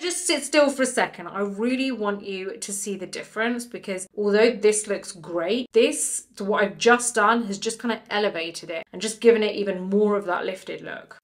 just sit still for a second. I really want you to see the difference, because although this looks great, this, to what I've just done, has just kind of elevated it and just given it even more of that lifted look.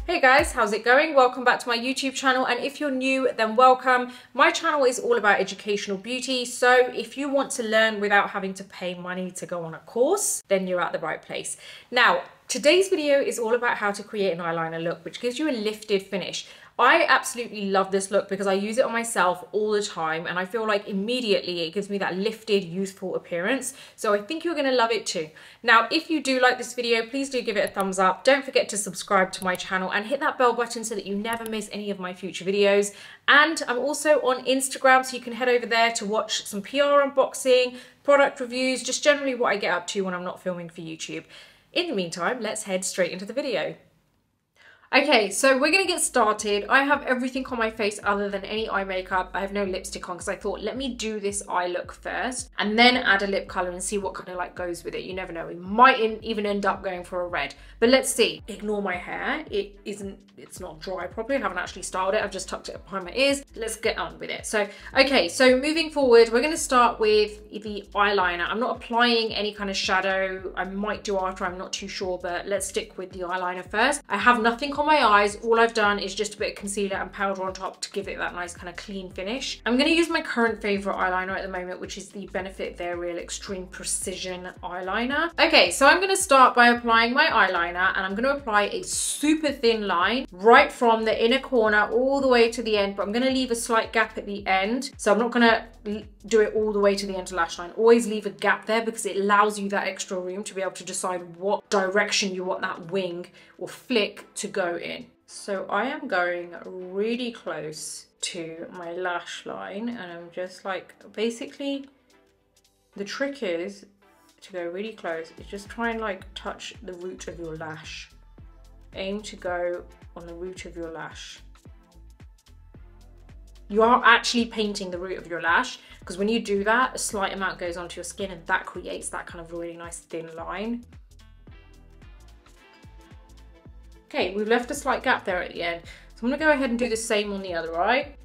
Hey guys, how's it going? Welcome back to my YouTube channel, and if you're new, then welcome. My channel is all about educational beauty, so if you want to learn without having to pay money to go on a course, then you're at the right place. Now, today's video is all about how to create an eyeliner look, which gives you a lifted finish. I absolutely love this look because I use it on myself all the time, and I feel like immediately it gives me that lifted, youthful appearance. So I think you're gonna love it too. Now, if you do like this video, please do give it a thumbs up. Don't forget to subscribe to my channel and hit that bell button so that you never miss any of my future videos. And I'm also on Instagram, so you can head over there to watch some PR unboxing, product reviews, just generally what I get up to when I'm not filming for YouTube. In the meantime, let's head straight into the video. Okay, so we're gonna get started. I have everything on my face other than any eye makeup. I have no lipstick on because I thought, let me do this eye look first and then add a lip color and see what kind of like goes with it. You never know, we might even end up going for a red, but let's see. Ignore my hair, it's not dry properly. I haven't actually styled it, I've just tucked it behind my ears. Let's get on with it. So, okay, so moving forward, we're gonna start with the eyeliner. I'm not applying any kind of shadow. I might do after, I'm not too sure, but let's stick with the eyeliner first. I have nothing on my eyes. All I've done is just a bit of concealer and powder on top to give it that nice kind of clean finish. I'm going to use my current favorite eyeliner at the moment, which is the Benefit They're Real Extreme Precision eyeliner. Okay, so I'm going to start by applying my eyeliner, and I'm going to apply a super thin line right from the inner corner all the way to the end, but I'm going to leave a slight gap at the end. So I'm not going to do it all the way to the end of the lash line. Always leave a gap there because it allows you that extra room to be able to decide what direction you want that wing or flick to go in. So I am going really close to my lash line, and I'm just like, basically the trick is to go really close. It's just try and like touch the root of your lash. Aim to go on the root of your lash. You are actually painting the root of your lash, because when you do that, a slight amount goes onto your skin and that creates that kind of really nice thin line. Okay, we've left a slight gap there at the end. So I'm gonna go ahead and do the same on the other eye.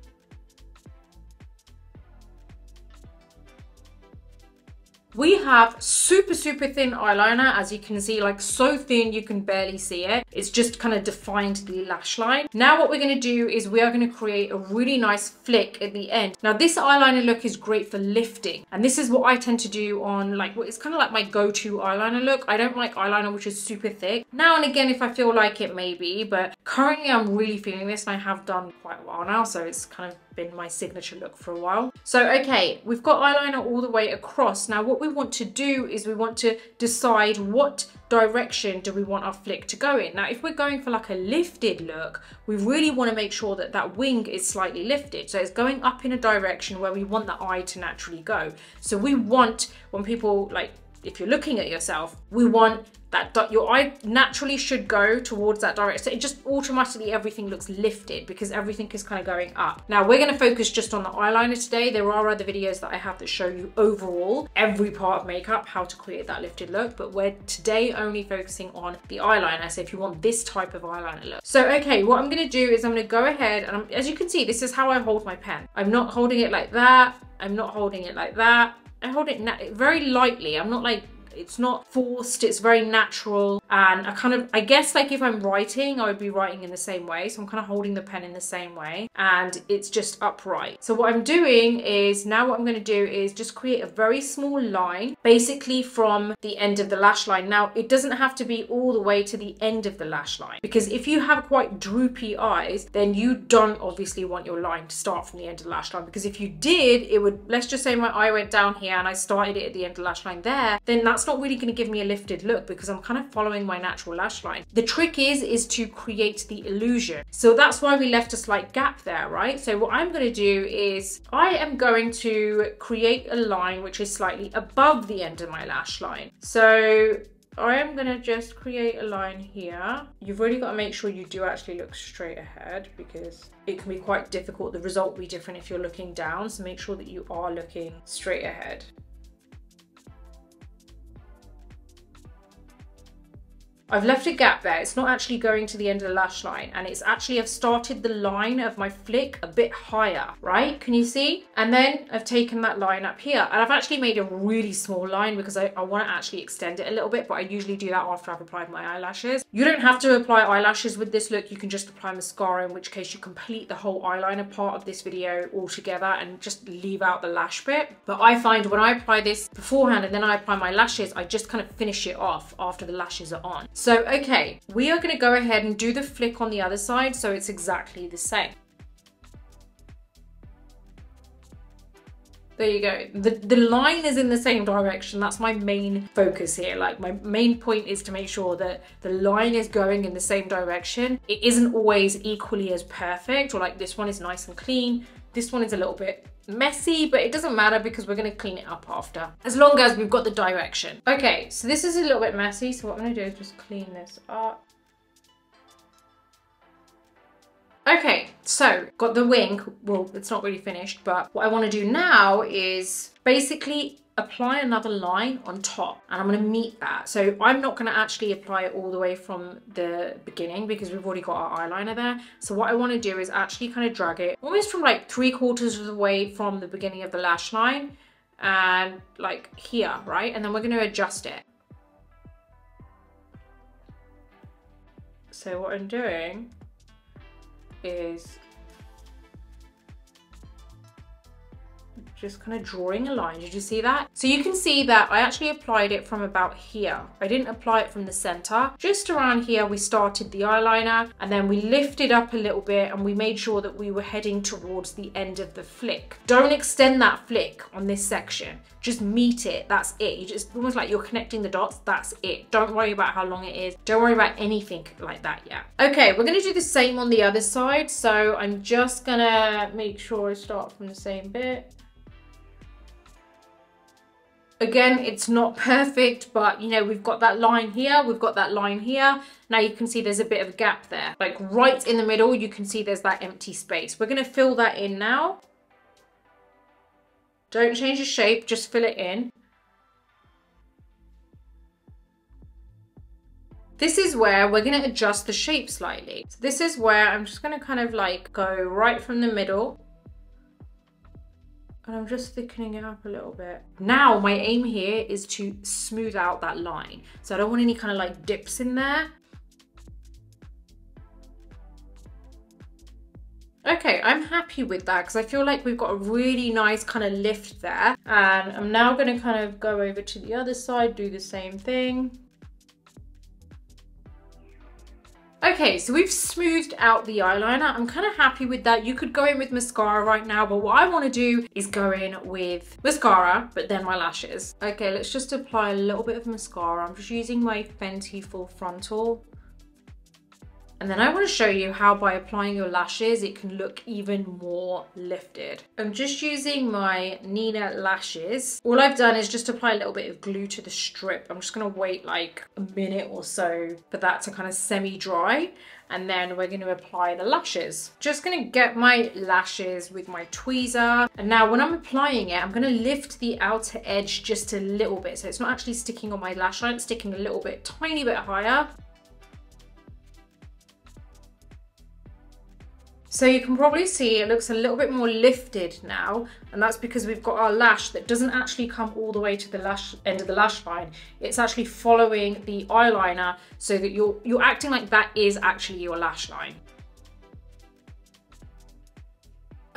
We have super thin eyeliner, as you can see, like so thin you can barely see it. It's just kind of defined the lash line. Now what we're gonna do is we are gonna create a really nice flick at the end. Now this eyeliner look is great for lifting, and this is what I tend to do on like, it's kind of like my go-to eyeliner look. I don't like eyeliner which is super thick. Now and again, if I feel like it, maybe, but currently I'm really feeling this, and I have done quite a while now, so it's kind of been my signature look for a while. So okay, we've got eyeliner all the way across. Now what we want to do is we want to decide what direction do we want our flick to go in. Now if we're going for like a lifted look, we really want to make sure that that wing is slightly lifted, so it's going up in a direction where we want the eye to naturally go. So we want, when people, like if you're looking at yourself, we want that your eye naturally should go towards that direction. So it just automatically, everything looks lifted because everything is kind of going up. Now we're going to focus just on the eyeliner today. There are other videos that I have that show you overall every part of makeup, how to create that lifted look, but we're today only focusing on the eyeliner. So if you want this type of eyeliner look. So okay, what I'm going to do is I'm going to go ahead and as you can see, this is how I hold my pen. I'm not holding it like that. I'm not holding it like that. I hold it very lightly. I'm not like, it's not forced, it's very natural. And I guess like if I'm writing, I would be writing in the same way. So I'm kind of holding the pen in the same way, and it's just upright. So what I'm doing is, now what I'm going to do is just create a very small line, basically from the end of the lash line. Now it doesn't have to be all the way to the end of the lash line, because if you have quite droopy eyes, then you don't obviously want your line to start from the end of the lash line, because if you did, it would, let's just say my eye went down here and I started it at the end of the lash line there, then that's not really going to give me a lifted look because I'm kind of following my natural lash line. The trick is to create the illusion. So that's why we left a slight gap there, right? So what I'm going to do is I am going to create a line which is slightly above the end of my lash line. So I am going to just create a line here. You've really got to make sure you do actually look straight ahead, because it can be quite difficult. The result will be different if you're looking down. So make sure that you are looking straight ahead. I've left a gap there. It's not actually going to the end of the lash line, and it's actually, I've started the line of my flick a bit higher, right? Can you see? And then I've taken that line up here, and I've actually made a really small line because I want to actually extend it a little bit, but I usually do that after I've applied my eyelashes. You don't have to apply eyelashes with this look. You can just apply mascara, in which case you complete the whole eyeliner part of this video altogether and just leave out the lash bit. But I find when I apply this beforehand and then I apply my lashes, I just kind of finish it off after the lashes are on. So, okay, we are going to go ahead and do the flick on the other side so it's exactly the same. There you go. The line is in the same direction. That's my main focus here. Like, my main point is to make sure that the line is going in the same direction. It isn't always equally as perfect, or like this one is nice and clean. This one is a little bit messy, but it doesn't matter because we're going to clean it up after, as long as we've got the direction. Okay, so this is a little bit messy. So what I'm going to do is just clean this up. Okay, so got the wing. Well, it's not really finished, but what I want to do now is basically apply another line on top, and I'm going to meet that. So I'm not going to actually apply it all the way from the beginning because we've already got our eyeliner there. So what I want to do is actually kind of drag it almost from like 3/4 of the way from the beginning of the lash line and like here, right? And then we're going to adjust it. So what I'm doing is just kind of drawing a line. Did you see that? So you can see that I actually applied it from about here. I didn't apply it from the center. Just around here we started the eyeliner, and then we lifted up a little bit and we made sure that we were heading towards the end of the flick. Don't extend that flick on this section. Just meet it. That's it. You just almost like you're connecting the dots. That's it. Don't worry about how long it is. Don't worry about anything like that yet. Okay, we're going to do the same on the other side. So I'm just going to make sure I start from the same bit. Again, it's not perfect, but you know, we've got that line here, we've got that line here. Now you can see there's a bit of a gap there. Like right in the middle, you can see there's that empty space. We're going to fill that in now. Don't change the shape, just fill it in. This is where we're going to adjust the shape slightly. So this is where I'm just going to kind of like go right from the middle. And I'm just thickening it up a little bit. Now my aim here is to smooth out that line. So I don't want any kind of like dips in there. Okay, I'm happy with that because I feel like we've got a really nice kind of lift there. And I'm now going to kind of go over to the other side, do the same thing. Okay, so we've smoothed out the eyeliner. I'm kind of happy with that. You could go in with mascara right now, but what I want to do is go in with mascara, but then my lashes. Okay, let's just apply a little bit of mascara. I'm just using my Fenty Full Frontal. And then I want to show you how by applying your lashes, it can look even more lifted. I'm just using my Nina lashes. All I've done is just apply a little bit of glue to the strip. I'm just going to wait like a minute or so for that to kind of semi-dry. And then we're going to apply the lashes. Just going to get my lashes with my tweezer. And now when I'm applying it, I'm going to lift the outer edge just a little bit. So it's not actually sticking on my lash line, it's sticking a little bit, tiny bit higher. So you can probably see it looks a little bit more lifted now, and that's because we've got our lash that doesn't actually come all the way to the end of the lash line. It's actually following the eyeliner so that you're acting like that is actually your lash line.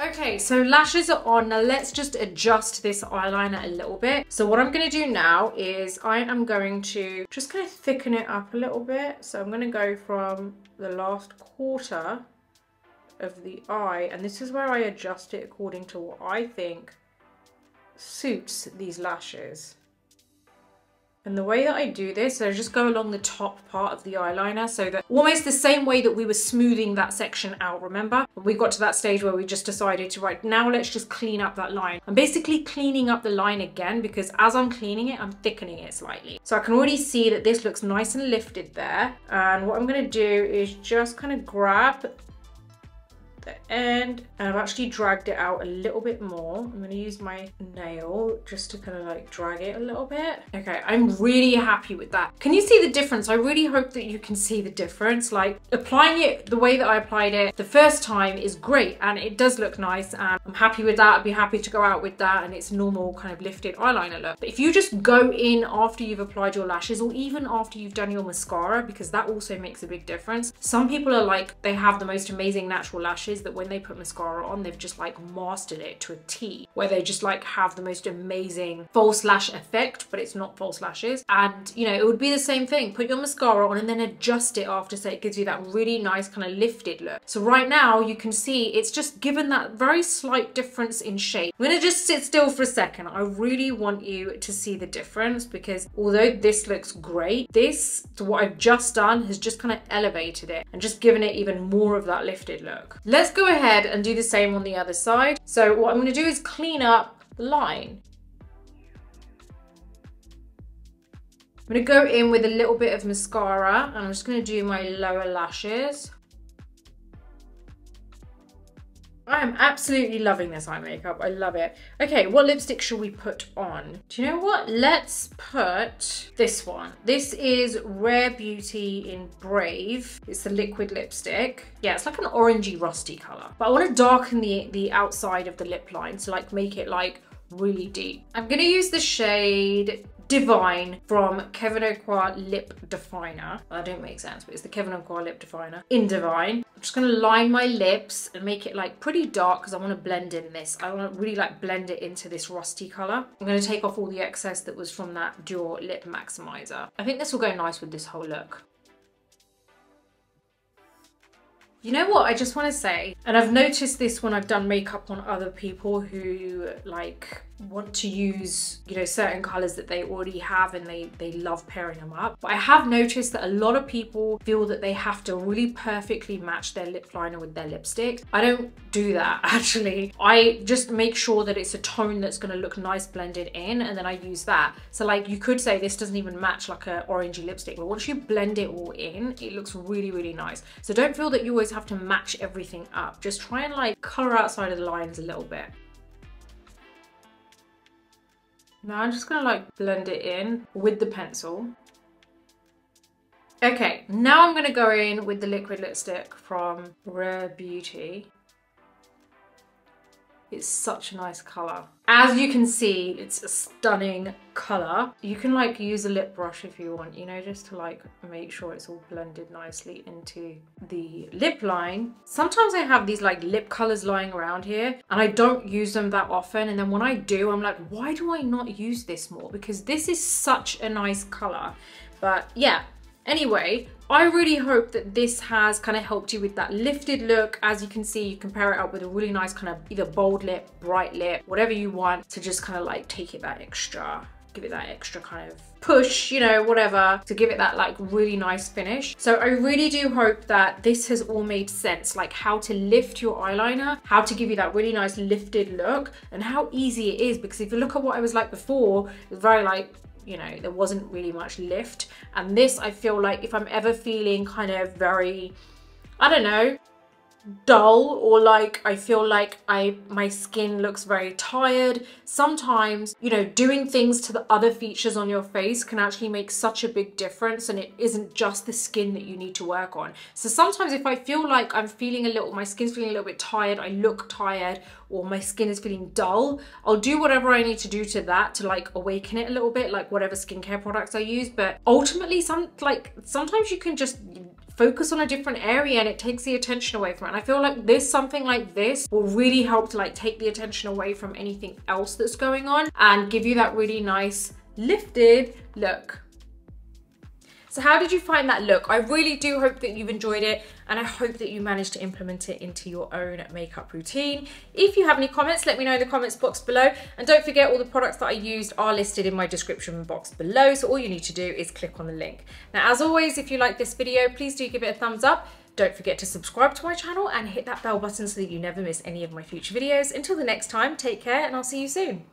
Okay, so lashes are on. Now let's just adjust this eyeliner a little bit. So what I'm going to do now is I am going to just kind of thicken it up a little bit. So I'm going to go from the last quarter of the eye, and this is where I adjust it according to what I think suits these lashes. And the way that I do this, I just go along the top part of the eyeliner, so that almost the same way that we were smoothing that section out, remember? We got to that stage where we just decided to, right, now let's just clean up that line. I'm basically cleaning up the line again because as I'm cleaning it, I'm thickening it slightly. So I can already see that this looks nice and lifted there. And what I'm gonna do is just kind of grab the end, and I've actually dragged it out a little bit more. I'm going to use my nail just to kind of like drag it a little bit. Okay, I'm really happy with that. Can you see the difference? I really hope that you can see the difference. Like, applying it the way that I applied it the first time is great, and it does look nice, and I'm happy with that. I'd be happy to go out with that, and it's a normal kind of lifted eyeliner look. But if you just go in after you've applied your lashes, or even after you've done your mascara, because that also makes a big difference. Some people are like, they have the most amazing natural lashes that when they put mascara on, they've just like mastered it to a T, where they just like have the most amazing false lash effect, but it's not false lashes. And you know, it would be the same thing. Put your mascara on and then adjust it after, so it gives you that really nice kind of lifted look. So right now you can see it's just given that very slight difference in shape. I'm gonna just sit still for a second. I really want you to see the difference, because although this looks great, this, to what I've just done, has just kind of elevated it and just given it even more of that lifted look. Let's go ahead and do the same on the other side. So what I'm gonna do is clean up the line. I'm gonna go in with a little bit of mascara, and I'm just gonna do my lower lashes. I am absolutely loving this eye makeup. I love it. Okay, what lipstick should we put on? Do you know what? Let's put this one. This is Rare Beauty in Brave. It's the liquid lipstick. Yeah, it's like an orangey rusty color. But I want to darken the outside of the lip line to like make it like really deep. I'm gonna use the shade Divine from Kevyn Aucoin Lip Definer. Well, that don't make sense, but it's the Kevyn Aucoin Lip Definer in Divine. I'm just gonna line my lips and make it like pretty dark, because I want to blend in this. I want to really like blend it into this rusty color. I'm gonna take off all the excess that was from that Dior Lip Maximizer. I think this will go nice with this whole look. You know what I just want to say, and I've noticed this when I've done makeup on other people who like want to use, you know, certain colors that they already have, and they love pairing them up. But I have noticed that a lot of people feel that they have to really perfectly match their lip liner with their lipstick. I don't do that, actually. I just make sure that it's a tone that's going to look nice blended in, and then I use that. So like, you could say this doesn't even match like a orangey lipstick, but once you blend it all in, it looks really, really nice. So don't feel that you always have to match everything up. Just try and like color outside of the lines a little bit. Now I'm just gonna like blend it in with the pencil. Okay, now I'm gonna go in with the liquid lipstick from Rare Beauty. It's such a nice color. As you can see, it's a stunning color. You can like use a lip brush if you want, you know, just to like make sure it's all blended nicely into the lip line. Sometimes I have these like lip colors lying around here, and I don't use them that often. And then when I do, I'm like, why do I not use this more? Because this is such a nice color. But yeah, anyway, I really hope that this has kind of helped you with that lifted look. As you can see, you can pair it up with a really nice kind of either bold lip, bright lip, whatever you want to just kind of like take it that extra, give it that extra kind of push, you know, whatever, to give it that like really nice finish. So I really do hope that this has all made sense, like how to lift your eyeliner, how to give you that really nice lifted look, and how easy it is. Because if you look at what I was like before, it was very like, you know, there wasn't really much lift. And this, I feel like if I'm ever feeling kind of very, I don't know, dull, or like I feel like my skin looks very tired, sometimes, you know, doing things to the other features on your face can actually make such a big difference, and it isn't just the skin that you need to work on. So sometimes if I feel like I'm feeling a little, my skin's feeling a little bit tired, I look tired, or my skin is feeling dull, I'll do whatever I need to do to that to like awaken it a little bit, like whatever skincare products I use. But ultimately, sometimes you can just focus on a different area and it takes the attention away from it. And I feel like something like this will really help to like take the attention away from anything else that's going on and give you that really nice lifted look. So how did you find that look? I really do hope that you've enjoyed it, and I hope that you managed to implement it into your own makeup routine. If you have any comments, let me know in the comments box below. And don't forget, all the products that I used are listed in my description box below. So all you need to do is click on the link. Now, as always, if you like this video, please do give it a thumbs up. Don't forget to subscribe to my channel and hit that bell button so that you never miss any of my future videos. Until the next time, take care, and I'll see you soon.